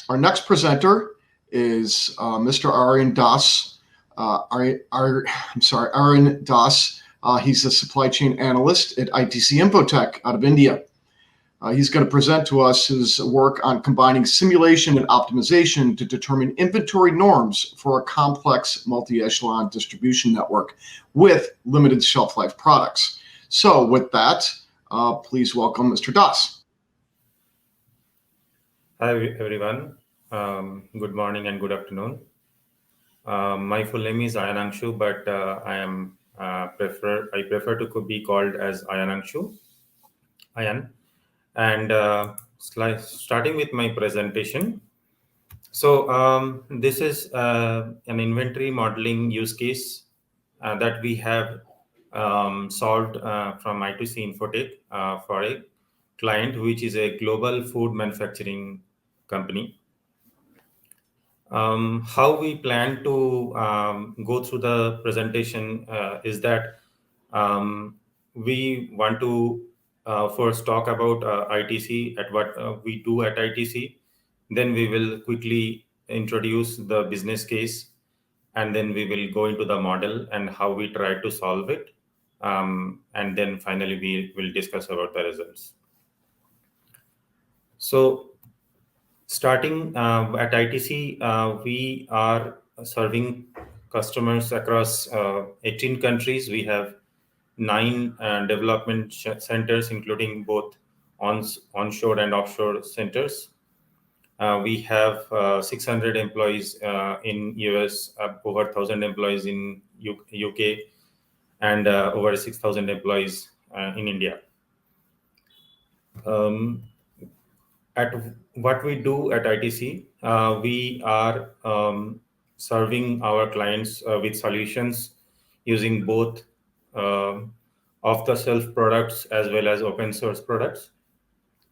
Our next presenter is Mr. Aryan Das. Aryan Das. He's a supply chain analyst at ITC Infotech out of India. He's going to present to us his work on combining simulation and optimization to determine inventory norms for a complex multi-echelon distribution network with limited shelf life products. So with that, please welcome Mr. Das. Hi everyone. Good morning and good afternoon. My full name is Ayan Angshu, but I prefer to be called as Ayan Angshu. Ayan. And starting with my presentation. So this is an inventory modeling use case that we have solved from I2C Infotech for a client, which is a global food manufacturing company. How we plan to go through the presentation is that we want to first talk about ITC, at what we do at ITC. Then we will quickly introduce the business case, and then we will go into the model and how we try to solve it. And then finally, we will discuss about the results. So starting at ITC, we are serving customers across 18 countries. We have 9 development centers, including both onshore and offshore centers. We have 600 employees in US, over 1,000 employees in UK, and over 6,000 employees in India. At what we do at ITC, we are serving our clients with solutions using both off-the-shelf products as well as open source products.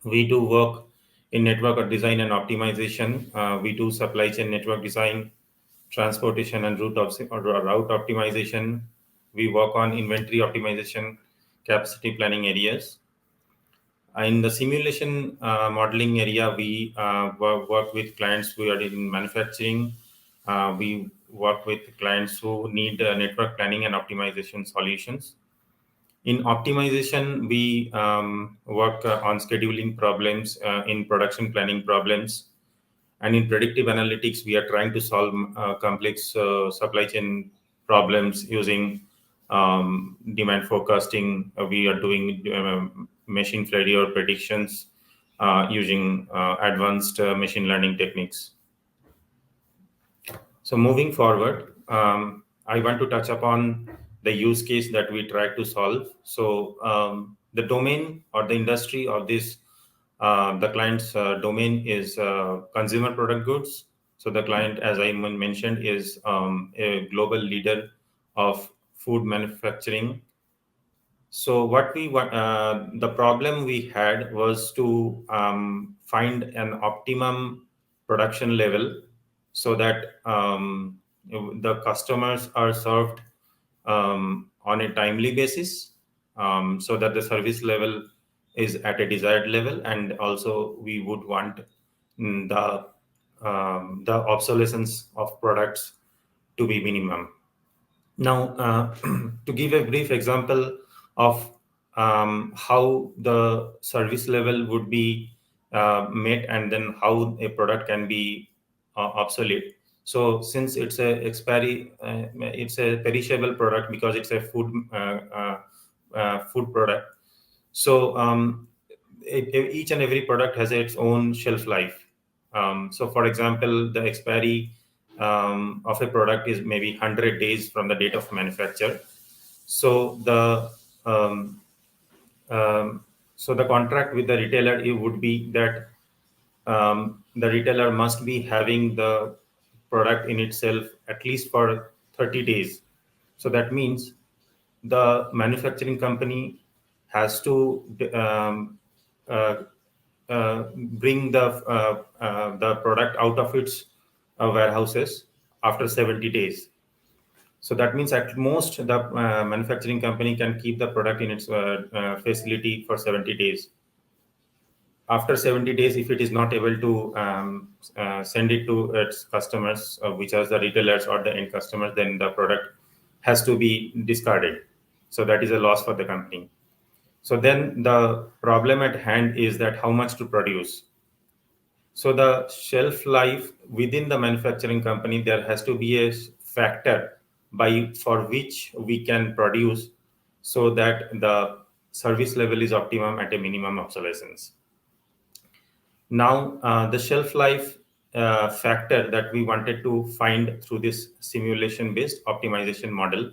We do work in network design and optimization. We do supply chain network design, transportation and route optimization. We work on inventory optimization, capacity planning areas. In the simulation modeling area, we work with clients who are in manufacturing. We work with clients who need network planning and optimization solutions. In optimization, we work on scheduling problems, in production planning problems. And in predictive analytics, we are trying to solve complex supply chain problems using demand forecasting. We are doing machine failure predictions using advanced machine learning techniques. So moving forward, I want to touch upon the use case that we try to solve. So the domain or the industry of this, the client's domain is consumer product goods. So the client, as I mentioned, is a global leader of food manufacturing. So what we want, the problem we had was to find an optimum production level so that the customers are served on a timely basis, so that the service level is at a desired level, and also we would want the obsolescence of products to be minimum. Now, to give a brief example of how the service level would be met, and then how a product can be obsolete. So since it's it's a perishable product because it's a food product. So each and every product has its own shelf life. So for example, the expiry of a product is maybe 100 days from the date of manufacture. So the contract with the retailer, it would be that the retailer must be having the product in itself at least for 30 days. So that means the manufacturing company has to bring the product out of its warehouses after 70 days. So that means at most the manufacturing company can keep the product in its facility for 70 days. after 70 days, if it is not able to send it to its customers, which are the retailers or the end customers, then the product has to be discarded. So that is a loss for the company. So then the problem at hand is that how much to produce. So the shelf life within the manufacturing company, there has to be a factor for which we can produce so that the service level is optimum at a minimum obsolescence. Now, the shelf life factor that we wanted to find through this simulation-based optimization model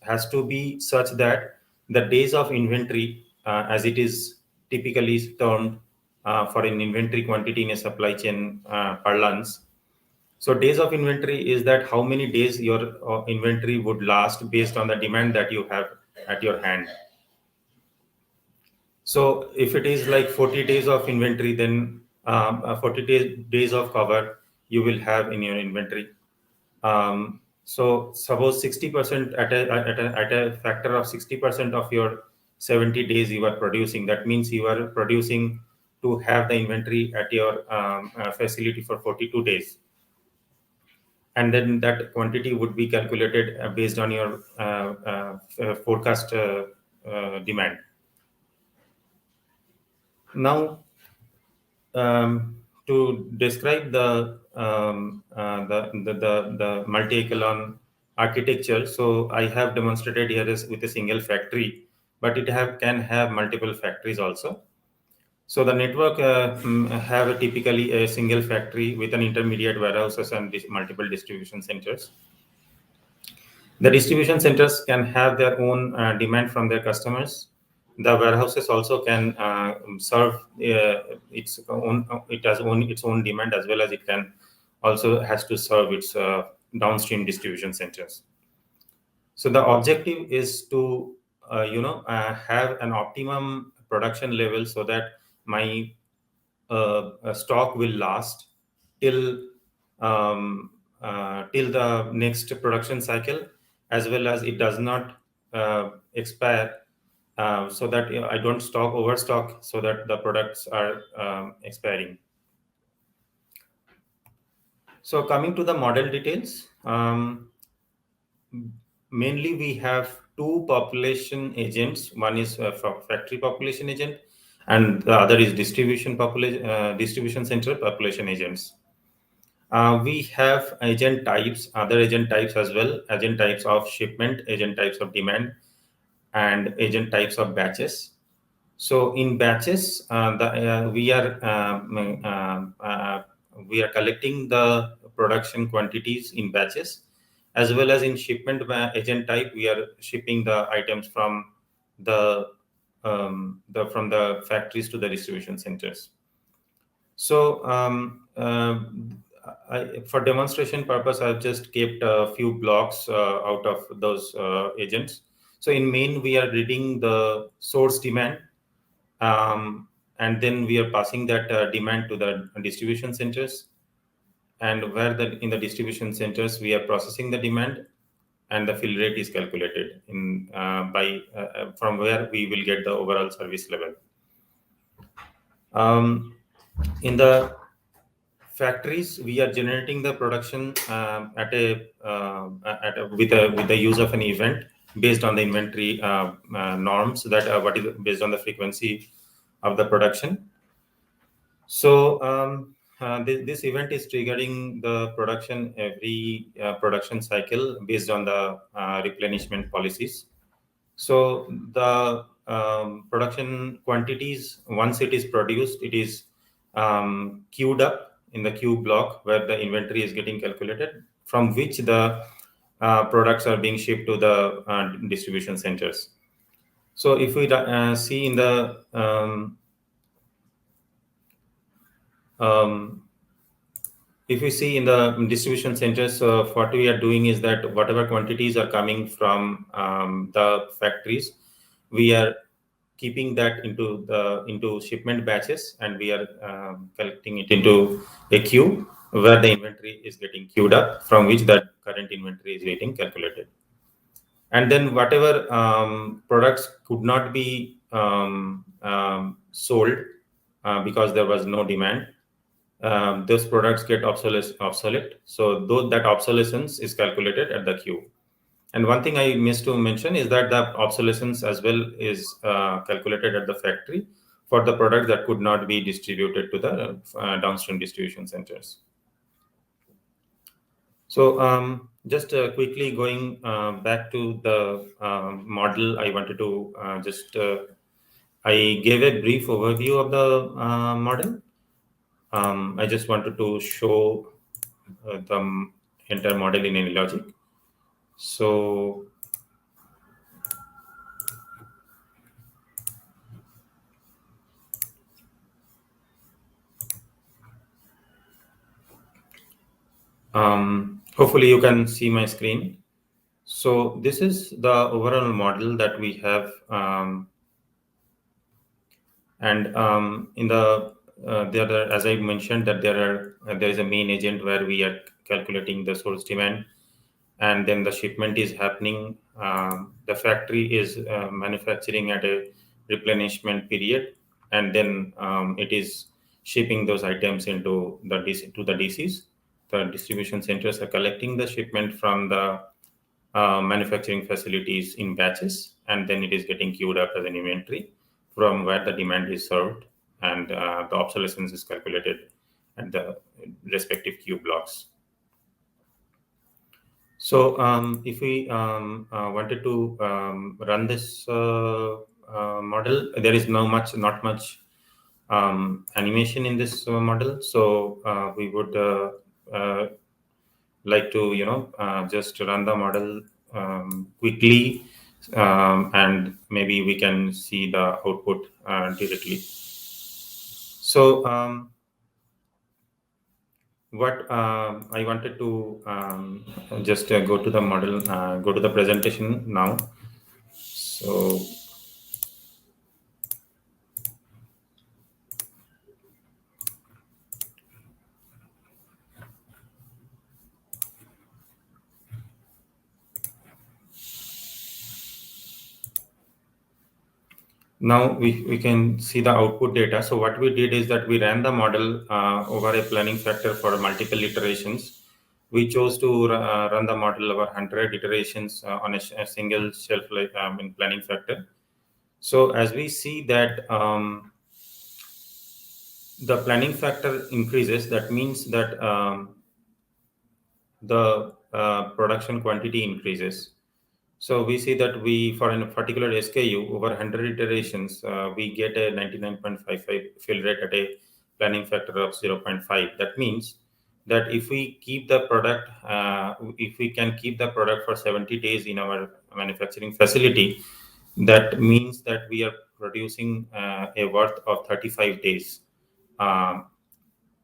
has to be such that the days of inventory, as it is typically termed for an inventory quantity in a supply chain parlance. So days of inventory is that how many days your inventory would last based on the demand that you have at your hand. So if it is like 40 days of inventory, then 40 days of cover you will have in your inventory. So suppose 60% at a factor of 60% of your 70 days you are producing. That means you are producing to have the inventory at your facility for 42 days. And then that quantity would be calculated based on your forecast demand. Now, to describe the multi-echelon architecture, so I have demonstrated here with a single factory, but it can have multiple factories also. So the network have typically a single factory with an intermediate warehouses and multiple distribution centers. The distribution centers can have their own demand from their customers. The warehouses also can serve its own. It has its own demand, as well as it can also has to serve its downstream distribution centers. So the objective is to have an optimum production level so that my stock will last till the next production cycle, as well as it does not expire, so that I don't overstock so that the products are expiring. So coming to the model details, mainly we have two population agents. One is factory population agent, and the other is distribution center population agents. We have agent types, other agent types as well, agent types of shipment, agent types of demand, and agent types of batches. So in batches, we are collecting the production quantities in batches, as well as in shipment agent type, we are shipping the items from the factories to the distribution centers. So for demonstration purpose, I've just kept a few blocks out of those agents. So in main, we are reading the source demand, and then we are passing that demand to the distribution centers. And in the distribution centers, we are processing the demand, and the fill rate is calculated from where we will get the overall service level. In the factories, we are generating the production with the use of an event based on the inventory norms, that what is based on the frequency of the production. So this event is triggering the production every production cycle based on the replenishment policies. So the production quantities, once it is produced, it is queued up in the queue block where the inventory is getting calculated, from which the products are being shipped to the distribution centers. So if we see in the if we see in the distribution centers, what we are doing is that whatever quantities are coming from the factories, we are keeping that into shipment batches, and we are collecting it into a queue where the inventory is getting queued up, from which that current inventory is getting calculated. And then whatever products could not be sold because there was no demand, those products get obsolete. So that obsolescence is calculated at the queue. And one thing I missed to mention is that the obsolescence as well is calculated at the factory for the product that could not be distributed to the downstream distribution centers. So just quickly going back to the model, I wanted to I gave a brief overview of the model. I just wanted to show the entire model in AnyLogic. So hopefully you can see my screen. So this is the overall model that we have, and in the as I mentioned, that there is a main agent where we are calculating the source demand, and then the shipment is happening. The factory is manufacturing at a replenishment period, and then it is shipping those items into the DCs. The distribution centers are collecting the shipment from the manufacturing facilities in batches, and then it is getting queued up as an inventory from where the demand is served, and the obsolescence is calculated at the respective queue blocks. So if we wanted to run this model, there is not much animation in this model. So we would like to just run the model quickly, and maybe we can see the output directly. So what I wanted to just go to the model, go to the presentation now. So now we can see the output data. So what we did is that we ran the model over a planning factor for multiple iterations. We chose to run the model over 100 iterations on a single shelf life in planning factor. So as we see that the planning factor increases, that means that the production quantity increases. So we see that for a particular SKU, over 100 iterations, we get a 99.55 fill rate at a planning factor of 0.5. That means that if we keep the product, if we can keep the product for 70 days in our manufacturing facility, that means that we are producing a worth of 35 days.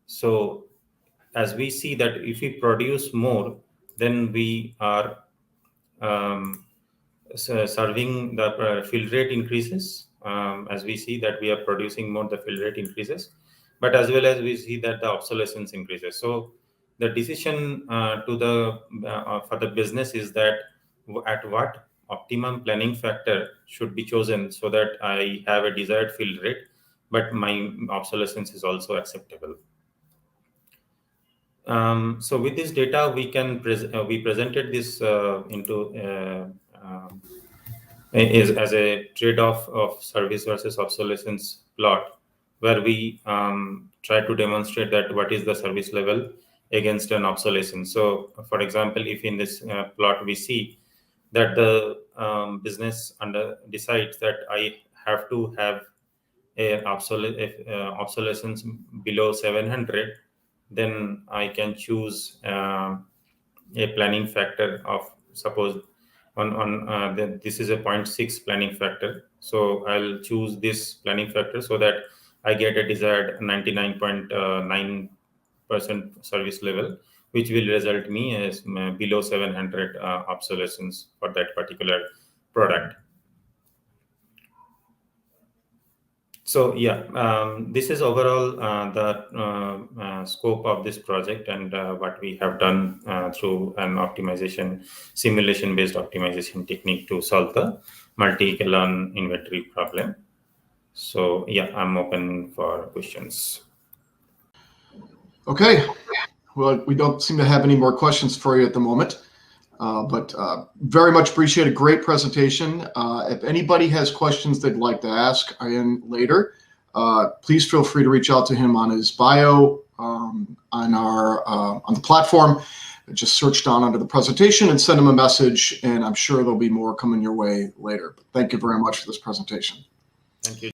So as we see that if we produce more, then we are serving the fill rate increases. As we see that we are producing more, the fill rate increases, but as well as we see that the obsolescence increases. So the decision for the business is that at what optimum planning factor should be chosen so that I have a desired fill rate, but my obsolescence is also acceptable. So with this data, we can we presented this into as a trade-off of service versus obsolescence plot, where we try to demonstrate that what is the service level against an obsolescence. So, for example, if in this plot we see that the business decides that I have to have a obsolescence below 700, then I can choose a planning factor of, suppose this is a 0.6 planning factor. So I'll choose this planning factor so that I get a desired 99.9% service level, which will result me as below 700 obsolescence for that particular product. So yeah, this is overall the scope of this project and what we have done through an optimization, simulation-based optimization technique to solve the multi-column inventory problem. So yeah, I'm open for questions. Okay. Well, we don't seem to have any more questions for you at the moment, but very much appreciate a great presentation. If anybody has questions they'd like to ask Ian later, please feel free to reach out to him on his bio on the platform. Just search down under the presentation and send him a message, and I'm sure there'll be more coming your way later. But thank you very much for this presentation. Thank you.